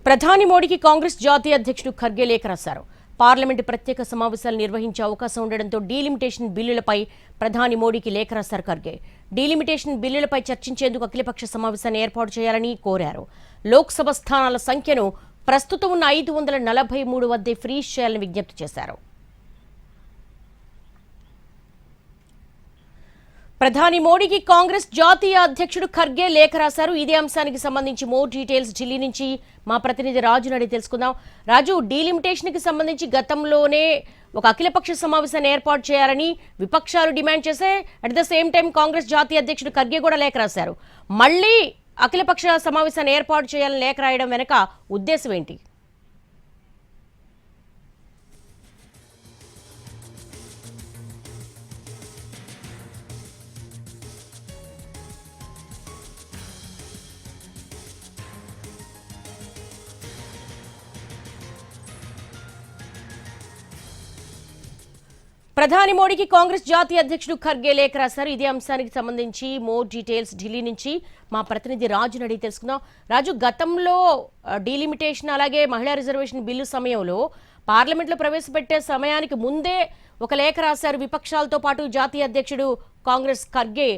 ప్రధాని మోడీకి కాంగ్రెస్ జాతీయ అధ్యక్షుడు ఖర్గే లేఖ రాశారు. పార్లమెంటు ప్రత్యేక సమావేశాలు నిర్వహించే అవకాశం ఉండడంతో డీలిమిటేషన్ బిల్లులపై ప్రధాని మోడీకి లేఖ రాశారు ఖర్గే. డీలిమిటేషన్ బిల్లులపై చర్చించేందుకు అఖిలపక్ష సమావేశాన్ని ఏర్పాటు చేయాలని కోరారు. లోక్సభ స్థానాల సంఖ్యను ప్రస్తుతం ఉన్న 543 వద్దే ఫ్రీజ్ చేయాలని విజ్ఞప్తి చేశారు. ప్రధాని మోడీకి కాంగ్రెస్ జాతీయ అధ్యక్షుడు ఖర్గే లేఖ రాశారు. ఇదే అంశానికి సంబంధించి మోర్ డీటెయిల్స్ ఢిల్లీ నుంచి మా ప్రతినిధి రాజుని అడిగి తెలుసుకుందాం. రాజు, డీలిమిటేషన్ కి సంబంధించి గతంలోనే ఒక అఖిలపక్ష సమావేశాన్ని ఏర్పాటు చేయాలని విపక్షాలు డిమాండ్ చేసే at the same time Congress జాతీయ అధ్యక్షుడు ఖర్గే కూడా లేఖ రాశారు. మళ్ళీ అఖిలపక్ష సమావేశాన్ని ఏర్పాటు చేయాలని లేఖ రాయడం వెనక ఉద్దేశం ఏంటి? ప్రధాని మోడీకి కాంగ్రెస్ జాతీయ అధ్యక్షుడు ఖర్గే లేఖ రాశారు. ఇదే అంశానికి సంబంధించి మోర్ డీటెయిల్స్ ఢిల్లీ నుంచి మా ప్రతినిధి రాజుని అడిగి తెలుసుకుందాం. రాజు, గతంలో డీలిమిటేషన్ అలాగే మహిళా రిజర్వేషన్ బిల్లు సమయంలో పార్లమెంట్లో ప్రవేశపెట్టే సమయానికి ముందే ఒక లేఖ రాశారు. విపక్షాలతో పాటు జాతీయ అధ్యక్షుడు కాంగ్రెస్ ఖర్గే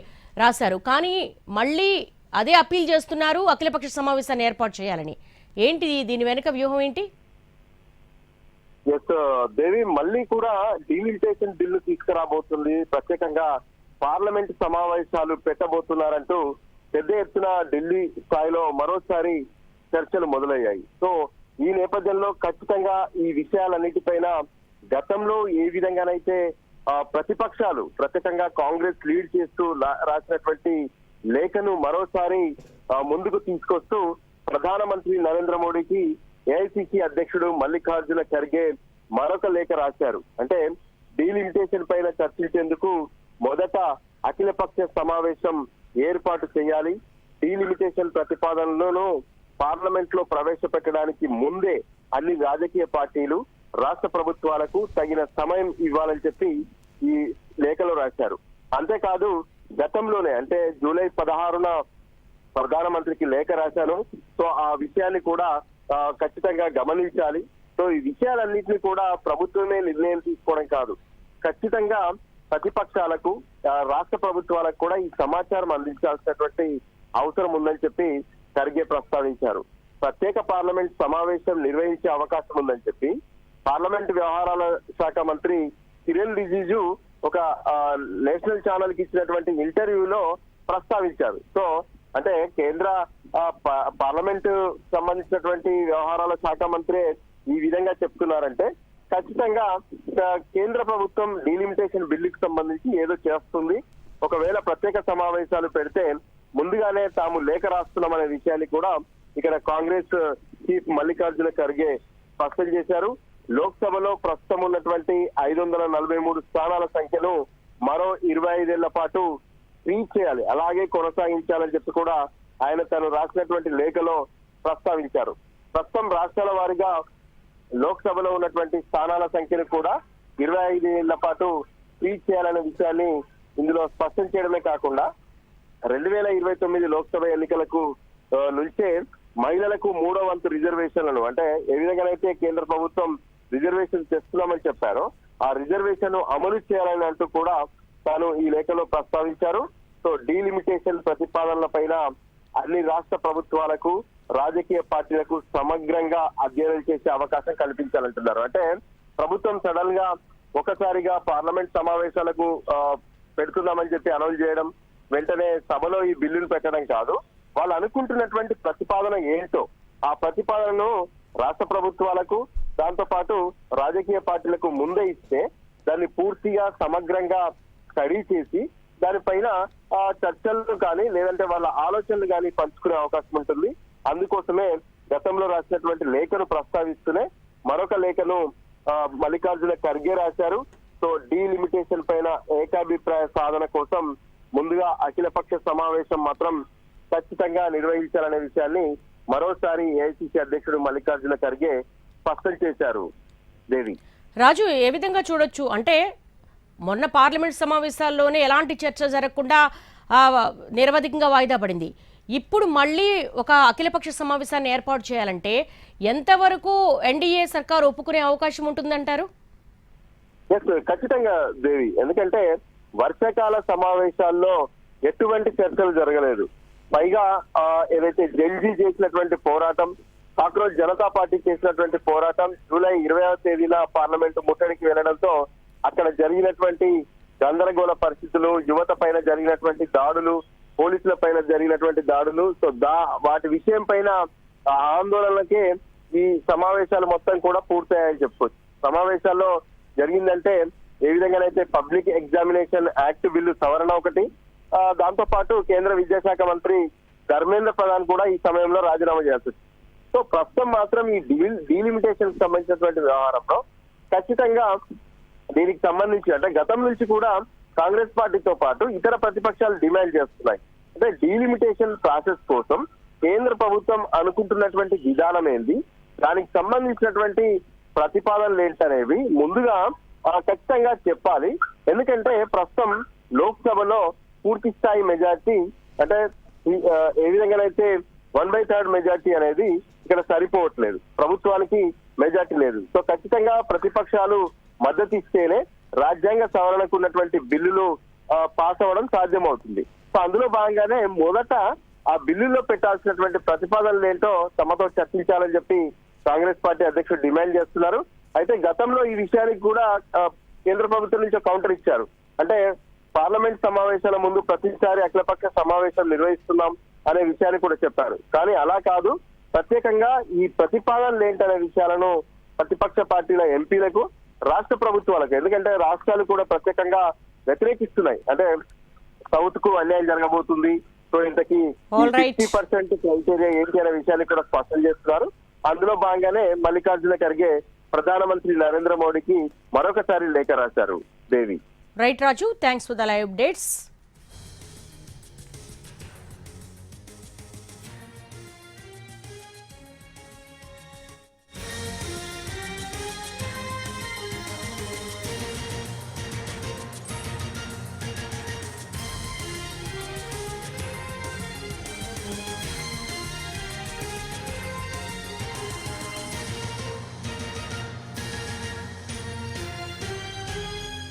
రాశారు. కానీ మళ్ళీ అదే అప్పీల్ చేస్తున్నారు అఖిలపక్ష సమావేశాన్ని ఏర్పాటు చేయాలని. ఏంటి దీని వెనుక వ్యూహం ఏంటి? ఎస్ దేవి, మళ్ళీ కూడా డీలిమిటేషన్ బిల్లు తీసుకురాబోతుంది, ప్రత్యేకంగా పార్లమెంట్ సమావేశాలు పెట్టబోతున్నారంటూ పెద్ద ఎత్తున ఢిల్లీ స్థాయిలో మరోసారి చర్చలు మొదలయ్యాయి. సో ఈ నేపథ్యంలో ఖచ్చితంగా ఈ విషయాలన్నిటిపైన గతంలో ఏ విధంగానైతే ప్రతిపక్షాలు ప్రత్యేకంగా కాంగ్రెస్ లీడ్ చేస్తూ రాసినటువంటి లేఖను మరోసారి ముందుకు తీసుకొస్తూ ప్రధానమంత్రి నరేంద్ర మోడీకి ఏఐసిసి అధ్యక్షుడు మల్లికార్జున ఖర్గే మరొక లేఖ రాశారు. అంటే డీలిమిటేషన్ పైన చర్చించేందుకు మొదట అఖిలపక్ష సమావేశం ఏర్పాటు చేయాలి, డీలిమిటేషన్ ప్రతిపాదనలను పార్లమెంట్ లో ప్రవేశపెట్టడానికి ముందే అన్ని రాజకీయ పార్టీలు రాష్ట్ర ప్రభుత్వాలకు తగిన సమయం ఇవ్వాలని చెప్పి ఈ లేఖలో రాశారు. అంతేకాదు గతంలోనే అంటే జూలై 16న ప్రధానమంత్రికి లేఖ రాశాను. సో ఆ విషయాన్ని కూడా ఖచ్చితంగా గమనించాలి. సో ఈ విషయాలన్నింటినీ కూడా ప్రభుత్వమే నిర్ణయం తీసుకోవడం కాదు, ఖచ్చితంగా ప్రతిపక్షాలకు రాష్ట్ర ప్రభుత్వాలకు కూడా ఈ సమాచారం అందించాల్సినటువంటి అవసరం ఉందని చెప్పి ఖర్గే ప్రస్తావించారు. ప్రత్యేక పార్లమెంట్ సమావేశం నిర్వహించే అవకాశం ఉందని చెప్పి పార్లమెంట్ వ్యవహారాల శాఖ మంత్రి కిరణ్ రిజిజు ఒక నేషనల్ ఛానల్ కి ఇచ్చినటువంటి ఇంటర్వ్యూలో ప్రస్తావించారు. సో అంటే కేంద్ర పార్లమెంటు సంబంధించినటువంటి వ్యవహారాల శాఖ మంత్రి ఈ విధంగా చెప్తున్నారంటే ఖచ్చితంగా కేంద్ర ప్రభుత్వం డీలిమిటేషన్ బిల్లుకి సంబంధించి ఏదో చేస్తుంది. ఒకవేళ ప్రత్యేక సమావేశాలు పెడితే ముందుగానే తాము లేఖ రాస్తున్నామనే విషయాన్ని కూడా ఇక్కడ కాంగ్రెస్ చీఫ్ మల్లికార్జున ఖర్గే స్పష్టం చేశారు. లోక్సభలో ప్రస్తుతం ఉన్నటువంటి 543 స్థానాల సంఖ్యను మరో 25 ఏళ్ల పాటు ఫ్రీజ్ చేయాలి, అలాగే కొనసాగించాలని చెప్పి కూడా ఆయన తను రాసినటువంటి లేఖలో ప్రస్తావించారు. ప్రస్తుతం రాష్ట్రాల వారీగా లోక్సభలో ఉన్నటువంటి స్థానాల సంఖ్యను కూడా 25 ఏళ్ల పాటు ఫ్రీజ్ చేయాలనే విషయాన్ని ఇందులో స్పష్టం చేయడమే కాకుండా 2029 లోక్సభ ఎన్నికలకు నుంచే మహిళలకు 3వ వంతు రిజర్వేషన్లను, అంటే ఏ విధంగానైతే కేంద్ర ప్రభుత్వం రిజర్వేషన్ చేస్తున్నామని చెప్పారో ఆ రిజర్వేషన్ అమలు చేయాలని అంటూ కూడా తాను ఈ లేఖలో ప్రస్తావించారు. సో డీలిమిటేషన్ ప్రతిపాదనల పైన అన్ని రాష్ట్ర ప్రభుత్వాలకు రాజకీయ పార్టీలకు సమగ్రంగా అధ్యయనం చేసే అవకాశం కల్పించాలంటున్నారు. అంటే ప్రభుత్వం సడన్ గా ఒకసారిగా పార్లమెంట్ సమావేశాలకు పెడుతున్నామని చెప్పి అనౌన్స్ చేయడం, వెంటనే సభలో ఈ బిల్లును పెట్టడం కాదు, వాళ్ళు అనుకుంటున్నటువంటి ప్రతిపాదన ఏంటో ఆ ప్రతిపాదనను రాష్ట్ర ప్రభుత్వాలకు దాంతో పాటు రాజకీయ పార్టీలకు ముందే ఇస్తే దాన్ని పూర్తిగా సమగ్రంగా స్టడీ చేసి దానిపైన చర్చలు కానీ లేదంటే వాళ్ళ ఆలోచనలు కానీ పంచుకునే అవకాశం ఉంటుంది. అందుకోసమే గతంలో రాసినటువంటి లేఖను ప్రస్తావిస్తూనే మరొక లేఖను మల్లికార్జున ఖర్గే రాశారు. సో డీలిమిటేషన్ పైన ఏకాభిప్రాయ సాధన కోసం ముందుగా అఖిలపక్ష సమావేశం మాత్రం ఖచ్చితంగా నిర్వహించాలనే విషయాన్ని మరోసారి ఏఐసిసి అధ్యక్షుడు మల్లికార్జున ఖర్గే స్పష్టం చేశారు. దేవి, రాజు, ఏ విధంగా చూడొచ్చు అంటే మొన్న పార్లమెంట్ సమావేశాల్లోనే ఎలాంటి చర్చ జరగకుండా నిరవధికంగా వాయిదా పడింది. ఇప్పుడు మళ్ళీ ఒక అఖిలపక్ష సమావేశాన్ని ఏర్పాటు చేయాలంటే ఎంతవరకు ఎన్డీఏ సర్కార్ ఒప్పుకునే అవకాశం ఉంటుందంటారు? ఖచ్చితంగా దేవి, ఎందుకంటే వర్షాకాల సమావేశాల్లో ఎటువంటి చర్చలు జరగలేదు. పైగా ఏదైతే జెల్జీ చేసినటువంటి పోరాటం, కాక్రోచ్ జనతా పార్టీ చేసినటువంటి పోరాటం జూలై 20వ తేదీన పార్లమెంటు ముట్టడికి వెళ్లడంతో అక్కడ జరిగినటువంటి గందరగోళ పరిస్థితులు, యువత పైన జరిగినటువంటి దాడులు, పోలీసుల పైన జరిగినటువంటి దాడులు, సో వాటి విషయం పైన ఆందోళనలకే ఈ సమావేశాలు మొత్తం కూడా పూర్తయ్యాయని చెప్పుకోవచ్చు. సమావేశాల్లో జరిగిందంటే ఏ విధంగానైతే పబ్లిక్ ఎగ్జామినేషన్ యాక్ట్ బిల్లు సవరణ ఒకటి, దాంతో పాటు కేంద్ర విద్యాశాఖ మంత్రి ధర్మేంద్ర ప్రధాన్ కూడా ఈ సమయంలో రాజీనామా చేయాల్సి. సో ప్రస్తుతం మాత్రం ఈ డీలిమిటేషన్ కి సంబంధించినటువంటి వ్యవహారంలో ఖచ్చితంగా దీనికి సంబంధించి అంటే గతం నుంచి కూడా కాంగ్రెస్ పార్టీతో పాటు ఇతర ప్రతిపక్షాలు డిమాండ్ చేస్తున్నాయి. అంటే డీలిమిటేషన్ ప్రాసెస్ కోసం కేంద్ర ప్రభుత్వం అనుకుంటున్నటువంటి విధానం ఏంది, దానికి సంబంధించినటువంటి ప్రతిపాదనలు ఏంటనేవి ముందుగా ఖచ్చితంగా చెప్పాలి. ఎందుకంటే ప్రస్తుతం లోక్సభలో పూర్తి స్థాయి మెజార్టీ అంటే ఏ విధంగానైతే 1/3 మెజార్టీ అనేది ఇక్కడ సరిపోవట్లేదు, ప్రభుత్వానికి మెజార్టీ లేదు. సో ఖచ్చితంగా ప్రతిపక్షాలు మద్దతు ఇస్తేనే రాజ్యాంగ సవరణకు ఉన్నటువంటి బిల్లులు పాస్ అవ్వడం సాధ్యమవుతుంది. సో అందులో భాగంగానే మొదట ఆ బిల్లుల్లో పెట్టాల్సినటువంటి ప్రతిపాదనలు ఏంటో తమతో చర్చించాలని చెప్పి కాంగ్రెస్ పార్టీ అధ్యక్షుడు డిమాండ్ చేస్తున్నారు. అయితే గతంలో ఈ విషయానికి కూడా కేంద్ర ప్రభుత్వం నుంచి కౌంటర్ ఇచ్చారు. అంటే పార్లమెంట్ సమావేశాల ముందు ప్రతిసారి అఖిలపక్ష సమావేశం నిర్వహిస్తున్నాం అనే విషయాన్ని కూడా చెప్పారు. కానీ అలా కాదు, ప్రత్యేకంగా ఈ ప్రతిపాదనలు ఏంటనే విషయాలను ప్రతిపక్ష పార్టీల ఎంపీలకు, రాష్ట్ర ప్రభుత్వాలకు, ఎందుకంటే రాష్ట్రాలు కూడా ప్రత్యేకంగా వ్యతిరేకిస్తున్నాయి. అంటే సౌత్ కు అన్యాయం జరగబోతుంది, సో ఇంతకీ 60% క్రైటీరియా ఏంటి అనే విషయాన్ని కూడా స్పష్టం చేస్తున్నారు. అందులో భాగంగానే మల్లికార్జున ఖర్గే ప్రధానమంత్రి నరేంద్ర మోడీకి మరొకసారి లేఖ రాశారు. Devi. Right Raju, thanks for the live updates.